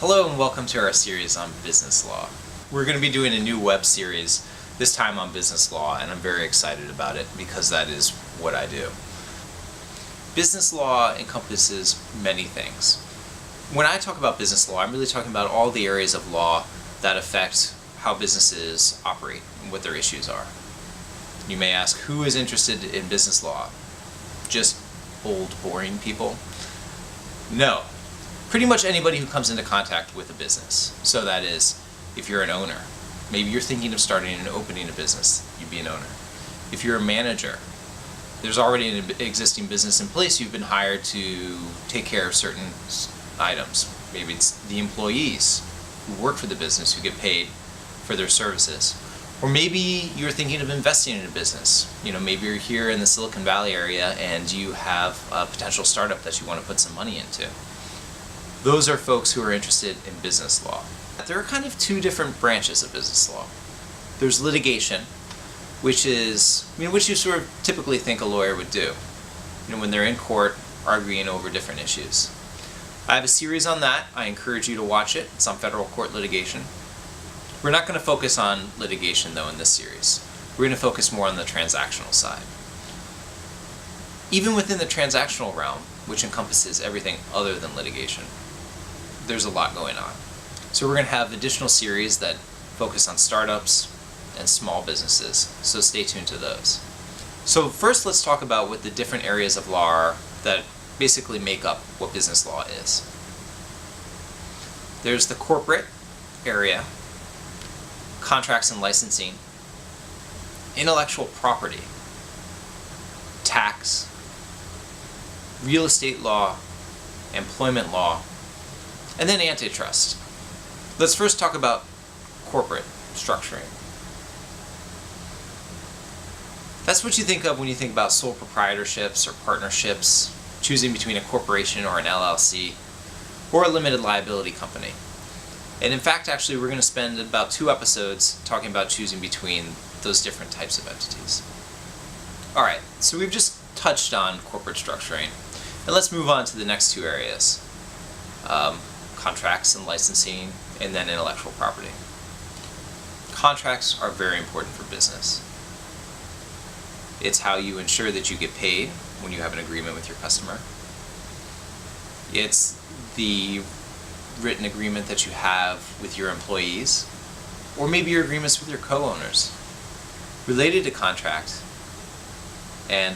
Hello and welcome to our series on business law. We're going to be doing a new web series, this time on business law, and I'm very excited about it because that is what I do. Business law encompasses many things. When I talk about business law, I'm really talking about all the areas of law that affect how businesses operate and what their issues are. You may ask, who is interested in business law? Just old, boring people? No. Pretty much anybody who comes into contact with a business. So that is, if you're an owner, maybe you're thinking of starting and opening a business, you'd be an owner. If you're a manager, there's already an existing business in place, you've been hired to take care of certain items. Maybe it's the employees who work for the business who get paid for their services. Or maybe you're thinking of investing in a business. Maybe you're here in the Silicon Valley area and you have a potential startup that you want to put some money into. Those are folks who are interested in business law. There are kind of two different branches of business law. There's litigation, which is, which you sort of typically think a lawyer would do, when they're in court arguing over different issues. I have a series on that. I encourage you to watch it. It's on federal court litigation. We're not going to focus on litigation, though, in this series. We're going to focus more on the transactional side. Even within the transactional realm, which encompasses everything other than litigation, there's a lot going on. So we're going to have additional series that focus on startups and small businesses, so stay tuned to those. So first, let's talk about what the different areas of law are that basically make up what business law is. There's the corporate area, contracts and licensing, intellectual property, tax, real estate law, employment law, and then antitrust. Let's first talk about corporate structuring. That's what you think of when you think about sole proprietorships or partnerships, choosing between a corporation or an LLC, or a limited liability company. And in fact, actually, we're going to spend about 2 episodes talking about choosing between those different types of entities. Alright, so we've just touched on corporate structuring, and let's move on to the next 2 areas. Contracts and licensing, and then intellectual property. Contracts are very important for business. It's how you ensure that you get paid when you have an agreement with your customer. It's the written agreement that you have with your employees, or maybe your agreements with your co-owners. Related to contract, and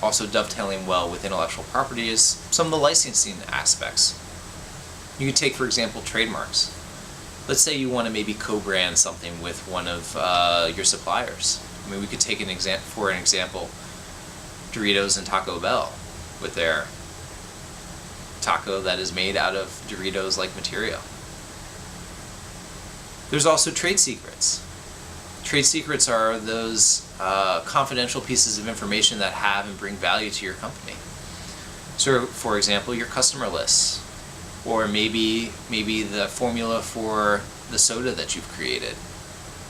also dovetailing well with intellectual property, is some of the licensing aspects. You could take, for example, trademarks. Let's say you want to maybe co-brand something with one of your suppliers. We could take for an example, Doritos and Taco Bell with their taco that is made out of Doritos-like material. There's also trade secrets. Trade secrets are those confidential pieces of information that have and bring value to your company. So, for example, your customer lists, or maybe the formula for the soda that you've created,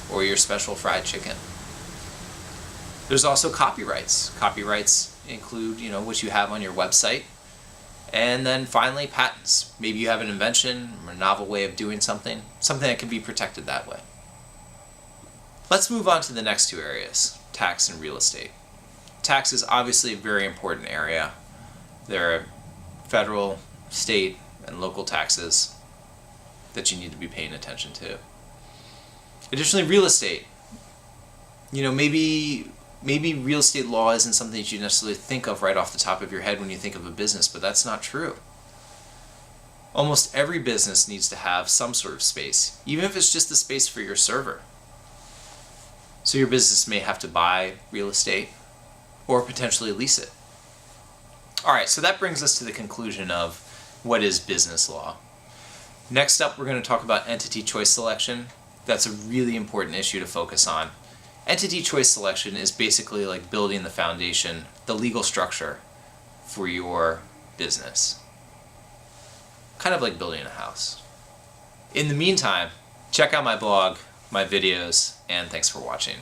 or your special fried chicken. There's also copyrights. Copyrights include, what you have on your website. And then finally, patents. Maybe you have an invention or a novel way of doing something that can be protected that way. Let's move on to the next 2 areas, tax and real estate. Tax is obviously a very important area. There are federal, state, and local taxes that you need to be paying attention to. Additionally, real estate. Maybe real estate law isn't something that you necessarily think of right off the top of your head when you think of a business, but that's not true. Almost every business needs to have some sort of space, even if it's just the space for your server. So your business may have to buy real estate or potentially lease it. Alright, so that brings us to the conclusion of what is business law. Next up, we're going to talk about entity choice selection. That's a really important issue to focus on. Entity choice selection is basically like building the foundation, the legal structure for your business. Kind of like building a house. In the meantime, check out my blog, my videos, and thanks for watching.